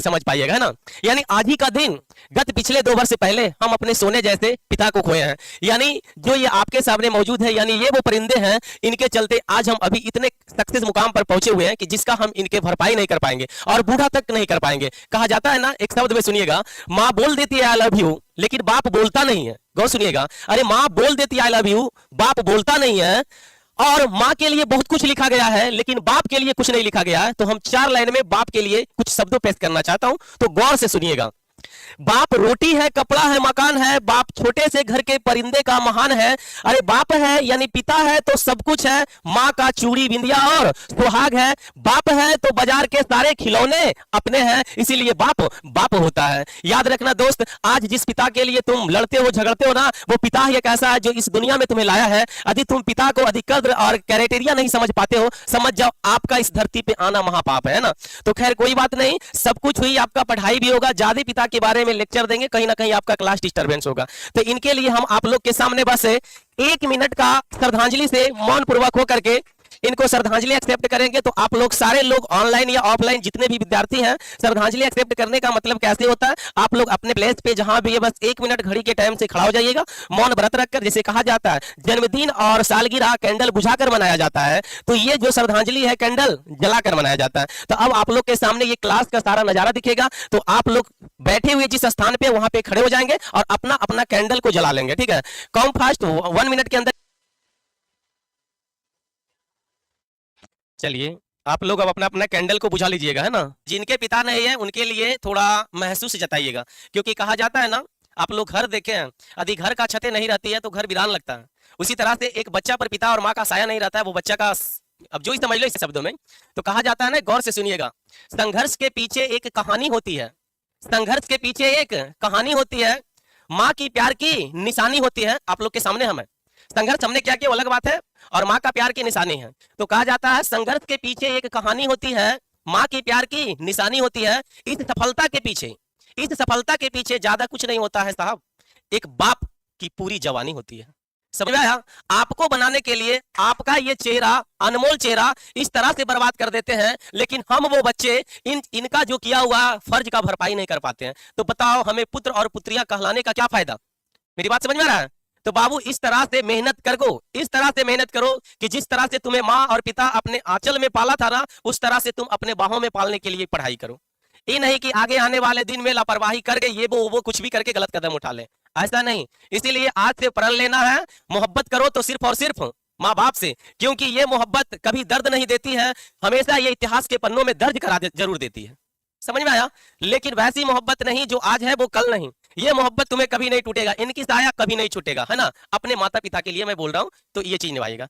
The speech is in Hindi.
समझ पाइएगा, है ना। यानी आज ही का दिन गत पिछले 2 वर्ष पहले हम अपने सोने जैसे पिता को खोए हैं। यानी जो ये आपके सामने मौजूद है, यानी ये वो परिंदे हैं, इनके चलते आज हम अभी इतने सक्सेस मुकाम पर पहुंचे हुए हैं कि जिसका हम इनके भरपाई नहीं कर पाएंगे और बूढ़ा तक नहीं कर पाएंगे। कहा जाता है ना, एक शब्द में सुनिएगा, माँ बोल देती है आई लव यू, लेकिन बाप बोलता नहीं है। गौर सुनिएगा, अरे माँ बोल देती है आई लव यू, बाप बोलता नहीं है। और माँ के लिए बहुत कुछ लिखा गया है, लेकिन बाप के लिए कुछ नहीं लिखा गया है। तो हम 4 लाइन में बाप के लिए कुछ शब्दों पेश करना चाहता हूं, तो गौर से सुनिएगा। बाप रोटी है, कपड़ा है, मकान है, बाप छोटे से घर के परिंदे का महान है। अरे बाप है यानी पिता है तो सब कुछ है, माँ का चूड़ी बिंदिया और सुहाग है। बाप है तो बाजार के सारे खिलौने अपने हैं, इसीलिए बाप बाप होता है। याद रखना दोस्त, आज जिस पिता के लिए तुम लड़ते हो झगड़ते हो ना, वो पिता ही एक ऐसा है जो इस दुनिया में तुम्हें लाया है। यदि तुम पिता को अधिक कद्र और क्राइटेरिया नहीं समझ पाते हो, समझ जाओ आपका इस धरती पे आना महापाप है ना। तो खैर कोई बात नहीं, सब कुछ हुई, आपका पढ़ाई भी होगा, ज्यादा पिता के बारे में लेक्चर देंगे, कहीं ना कहीं आपका क्लास डिस्टरबेंस होगा। तो इनके लिए हम आप लोग के सामने बस 1 मिनट का श्रद्धांजलि से मौन पूर्वक होकर के इनको श्रद्धांजलि एक्सेप्ट करेंगे। तो आप लोग सारे लोग ऑनलाइन या ऑफलाइन जितने भी विद्यार्थी हैं, श्रद्धांजलि एक्सेप्ट करने का मतलब कैसे होता है, आप लोग अपने प्लेस पे जहां भी है बस 1 मिनट घड़ी के टाइम से खड़ा हो जाइएगा, मौन व्रत रखकर। जैसे कहा जाता है जन्मदिन और सालगिरह कैंडल बुझाकर मनाया जाता है, तो ये जो श्रद्धांजलि है कैंडल जलाकर मनाया जाता है। तो अब आप लोग के सामने ये क्लास का सारा नजारा दिखेगा, तो आप लोग बैठे हुए जिस स्थान पे वहां पे खड़े हो जाएंगे और अपना अपना कैंडल को जला लेंगे, ठीक है। कौन फास्ट 1 मिनट के अंदर। चलिए आप लोग अब अपना अपना कैंडल को बुझा लीजिएगा, है ना। जिनके पिता नहीं है उनके लिए थोड़ा महसूस जताइएगा, क्योंकि कहा जाता है ना, आप लोग घर देखे हैं, यदि घर का छतें नहीं रहती है तो घर वीरान लगता है। उसी तरह से एक बच्चा पर पिता और माँ का साया नहीं रहता है, वो बच्चा का अब जो ही समझ लो इस शब्दों में। तो कहा जाता है ना, गौर से सुनिएगा, संघर्ष के पीछे एक कहानी होती है, संघर्ष के पीछे एक कहानी होती है, माँ की प्यार की निशानी होती है। आप लोग के सामने हम है, संघर्ष हमने क्या किया वो अलग बात है, और माँ का प्यार की निशानी है। तो कहा जाता है संघर्ष के पीछे एक कहानी होती है, माँ की प्यार की निशानी होती है। इस सफलता के पीछे, इस सफलता के पीछे ज्यादा कुछ नहीं होता है साहब, एक बाप की पूरी जवानी होती है। समझ में आया? आपको बनाने के लिए आपका ये चेहरा, अनमोल चेहरा इस तरह से बर्बाद कर देते हैं, लेकिन हम वो बच्चे इनका जो किया हुआ फर्ज का भरपाई नहीं कर पाते हैं। तो बताओ हमें पुत्र और पुत्रियां कहलाने का क्या फायदा? मेरी बात समझ में आ रहा है? तो बाबू इस तरह से मेहनत करो, इस तरह से मेहनत करो कि जिस तरह से तुम्हें माँ और पिता अपने आंचल में पाला था ना, उस तरह से तुम अपने बाहों में पालने के लिए पढ़ाई करो। ये नहीं कि आगे आने वाले दिन में लापरवाही करके ये वो कुछ भी करके गलत कदम उठा ले, ऐसा नहीं। इसीलिए आज से प्रण लेना है, मोहब्बत करो तो सिर्फ और सिर्फ माँ बाप से, क्योंकि ये मोहब्बत कभी दर्द नहीं देती है, हमेशा ये इतिहास के पन्नों में दर्ज करा जरूर देती है। समझ में आया? लेकिन वैसी मोहब्बत नहीं जो आज है वो कल नहीं। ये मोहब्बत तुम्हें कभी नहीं टूटेगा, इनकी साया कभी नहीं छूटेगा, है ना। अपने माता पिता के लिए मैं बोल रहा हूं, तो ये चीज निभाइएगा।